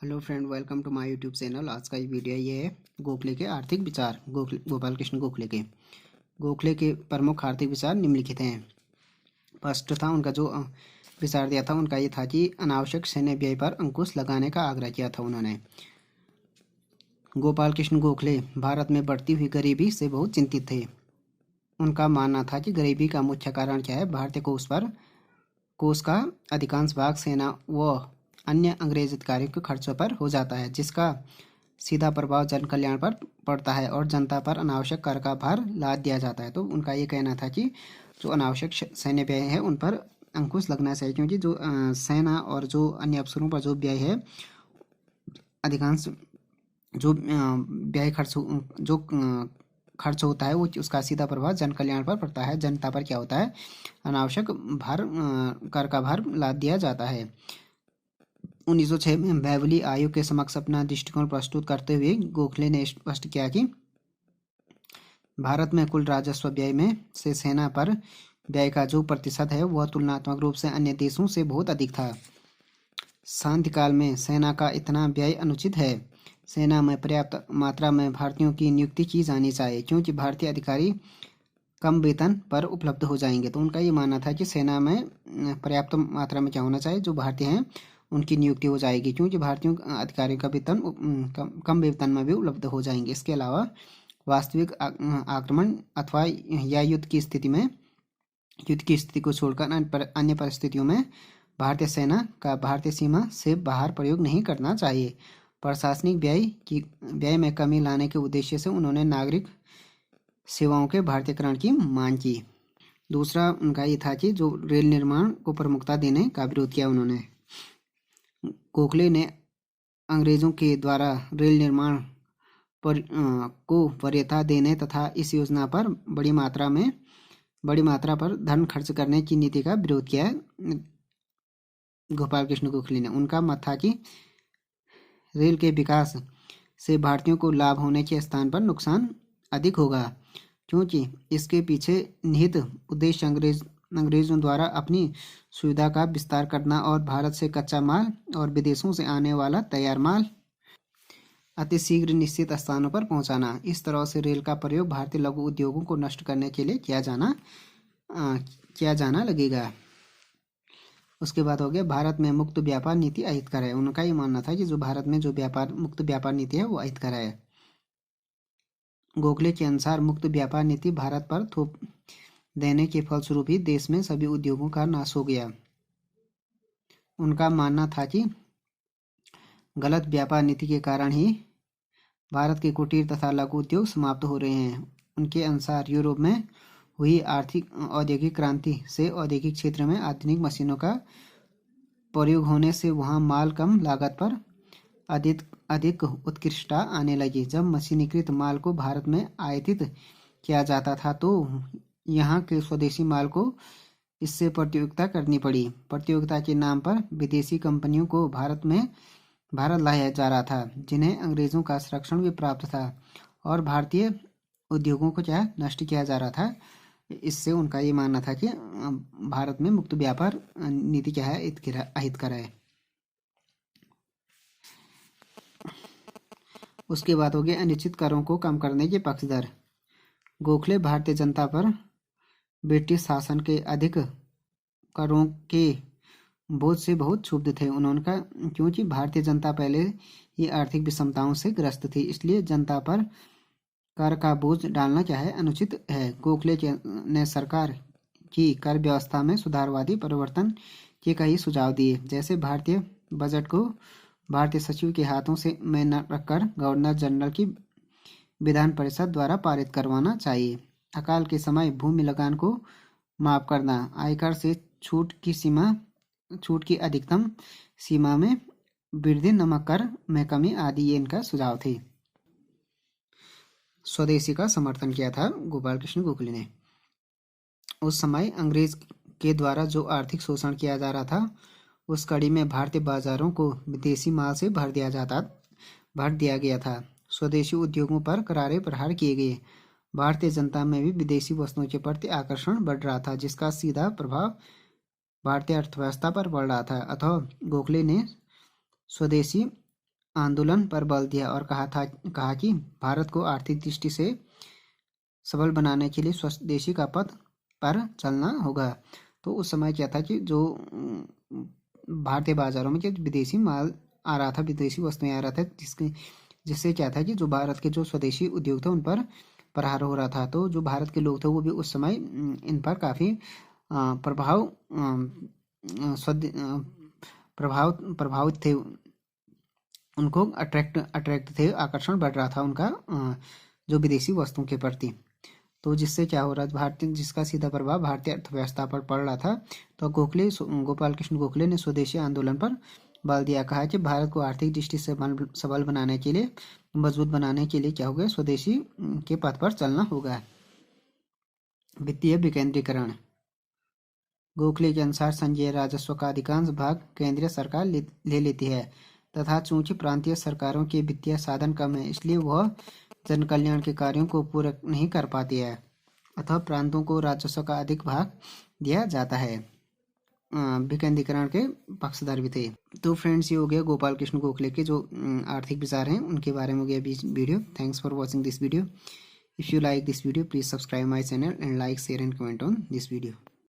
Hello friend, welcome to my YouTube channel. आज का ये वीडियो ये है गोखले के आर्थिक विचार। गोपाल कृष्ण गोखले के प्रमुख आर्थिक विचार निम्नलिखित हैं। फर्स्ट था उनका जो विचार दिया था, उनका ये था कि अनावश्यक सैन्य व्यय पर अंकुश लगाने का आग्रह किया था उन्होंने। गोपाल कृष्ण गोखले भारत में बढ़ती हुई गरीबी से बहुत चिंतित थे। उनका मानना था कि गरीबी का मुख्य कारण क्या है, भारतीय कोष का अधिकांश भाग सेना व अन्य अंग्रेज अधिकारियों के खर्चों पर हो जाता है, जिसका सीधा प्रभाव जन कल्याण पर पड़ता है और जनता पर अनावश्यक कर का भार लाद दिया जाता है। तो उनका ये कहना था कि जो अनावश्यक सैन्य व्यय है उन पर अंकुश लगना चाहिए, क्योंकि जो सेना और जो अन्य अफसरों पर जो व्यय है, अधिकांश जो व्यय खर्च होता है वो उसका सीधा प्रभाव जन कल्याण पर पड़ता है। जनता पर क्या होता है, अनावश्यक कर का भार लाद दिया जाता है। 1906 में बैवली आयोग के समक्ष अपना दृष्टिकोण प्रस्तुत करते हुए गोखले ने स्पष्ट किया कि भारत में कुल राजस्व व्यय में से सेना पर व्यय का जो प्रतिशत है वह तुलनात्मक रूप से अन्य देशों से बहुत अधिक था। शांति काल में सेना का इतना व्यय अनुचित है। सेना में पर्याप्त मात्रा में भारतीयों की नियुक्ति की जानी चाहिए, क्योंकि भारतीय अधिकारी कम वेतन पर उपलब्ध हो जाएंगे। तो उनका ये मानना था कि सेना में पर्याप्त मात्रा में क्या होना चाहिए, जो भारतीय हैं उनकी नियुक्ति हो जाएगी, क्योंकि भारतीयों अधिकारियों का वेतन कम वेतन में भी उपलब्ध हो जाएंगे। इसके अलावा वास्तविक आक्रमण अथवा या युद्ध की स्थिति को छोड़कर अन्य परिस्थितियों में भारतीय सेना का भारतीय सीमा से बाहर प्रयोग नहीं करना चाहिए। प्रशासनिक व्यय में कमी लाने के उद्देश्य से उन्होंने नागरिक सेवाओं के भारतीयकरण की मांग की। दूसरा उनका ये था कि जो रेल निर्माण को प्रमुखता देने का विरोध किया उन्होंने। गोखले ने अंग्रेजों के द्वारा रेल निर्माण को वरीयता देने तथा इस योजना पर बड़ी मात्रा पर धन खर्च करने की नीति का विरोध किया है। गोपाल कृष्ण गोखले ने, उनका मत था कि रेल के विकास से भारतीयों को लाभ होने के स्थान पर नुकसान अधिक होगा, क्योंकि इसके पीछे निहित उद्देश्य अंग्रेजों द्वारा अपनी सुविधा का विस्तार करना और भारत से कच्चा माल और विदेशों से आने वाला तैयार माल अतिशीघ्र निश्चित स्थानों पर पहुंचाना। इस तरह से रेल का प्रयोग भारतीय लघु उद्योगों को नष्ट करने के लिए किया जाना लगेगा। उसके बाद हो गया भारत में मुक्त व्यापार नीति अहितकर है। उनका ये मानना था कि जो भारत में जो मुक्त व्यापार नीति है वो अहितकर है। गोखले के अनुसार मुक्त व्यापार नीति भारत पर थोप देने के फलस्वरूप ही देश में सभी उद्योगों का नाश हो गया। उनका मानना था कि गलत व्यापार नीति के कारण ही भारत के कुटीर तथा लघु उद्योग समाप्त हो रहे हैं। उनके अनुसार यूरोप में हुई आर्थिक औद्योगिक क्रांति से औद्योगिक क्षेत्र में आधुनिक मशीनों का प्रयोग होने से वहां माल कम लागत पर अधिक उत्कृष्टता आने लगी। जब मशीनीकृत माल को भारत में आयातित किया जाता था तो यहाँ के स्वदेशी माल को इससे प्रतियोगिता करनी पड़ी। प्रतियोगिता के नाम पर विदेशी कंपनियों को भारत लाया जा रहा था, जिन्हें अंग्रेजों का संरक्षण भी प्राप्त था, और भारतीय उद्योगों को क्या नष्ट किया जा रहा था। इससे उनका ये मानना था कि भारत में मुक्त व्यापार नीति क्या है, अहितकर है। उसके बाद हो गया अनिश्चित करों को कम करने के पक्षधर। गोखले भारतीय जनता पर ब्रिटिश शासन के अधिक करों के बोझ से बहुत क्षुब्ध थे। उन्होंने क्योंकि भारतीय जनता पहले ही आर्थिक विषमताओं से ग्रस्त थी, इसलिए जनता पर कर का बोझ डालना क्या है, अनुचित है। गोखले ने सरकार की कर व्यवस्था में सुधारवादी परिवर्तन के कई सुझाव दिए, जैसे भारतीय बजट को भारतीय सचिव के हाथों में न रखकर गवर्नर जनरल की विधान परिषद द्वारा पारित करवाना चाहिए। अकाल के समय भूमि लगान को माफ करना, आयकर से छूट की अधिकतम सीमा में वृद्धि, नमक कर में कमी आदि ये इनका सुझाव थे। स्वदेशी का समर्थन किया था गोपाल कृष्ण गोखले ने। उस समय अंग्रेज के द्वारा जो आर्थिक शोषण किया जा रहा था, उस कड़ी में भारतीय बाजारों को विदेशी माल से भर दिया गया था। स्वदेशी उद्योगों पर करारे प्रहार किए गए। भारतीय जनता में भी विदेशी वस्तुओं के प्रति आकर्षण बढ़ रहा था, जिसका सीधा प्रभाव भारतीय अर्थव्यवस्था पर पड़ रहा था। अतः गोखले ने स्वदेशी आंदोलन पर बल दिया और कहा कि भारत को आर्थिक दृष्टि से सबल बनाने के लिए स्वदेशी का पथ पर चलना होगा। तो उस समय क्या था कि जो भारतीय बाजारों में जो विदेशी माल आ रहा था, विदेशी वस्तुएं आ रहा था, जिससे क्या था कि जो भारत के जो स्वदेशी उद्योग थे उन पर प्रहार हो रहा था। तो जो भारत के लोग थे वो भी उस समय इन पर काफ़ी प्रभावित थे। उनको अट्रैक्ट थे, आकर्षण बढ़ रहा था उनका जो विदेशी वस्तुओं के प्रति। तो जिससे क्या हो रहा था, भारतीय जिसका सीधा प्रभाव भारतीय अर्थव्यवस्था पर पड़ रहा था। तो गोपाल कृष्ण गोखले ने स्वदेशी आंदोलन पर बल दिया, कहा कि भारत को आर्थिक दृष्टि से सबल बनाने के लिए, मजबूत बनाने के लिए क्या होगा, स्वदेशी के पथ पर चलना होगा। वित्तीय विकेंद्रीकरण। गोखले के अनुसार संघीय राजस्व का अधिकांश भाग केंद्रीय सरकार ले लेती है तथा चूंकि प्रांतीय सरकारों के वित्तीय साधन कम है, इसलिए वह जन कल्याण के कार्यों को पूरा नहीं कर पाती है, अतः प्रांतों को राजस्व का अधिक भाग दिया जाता है। विकेंद्रीकरण के पक्षधर भी थे। तो फ्रेंड्स, ये हो गया गोपाल कृष्ण गोखले के जो आर्थिक विचार हैं उनके बारे में हो गया video. Thanks for watching this video. If you like this video, please subscribe my channel and like, share and comment on this video.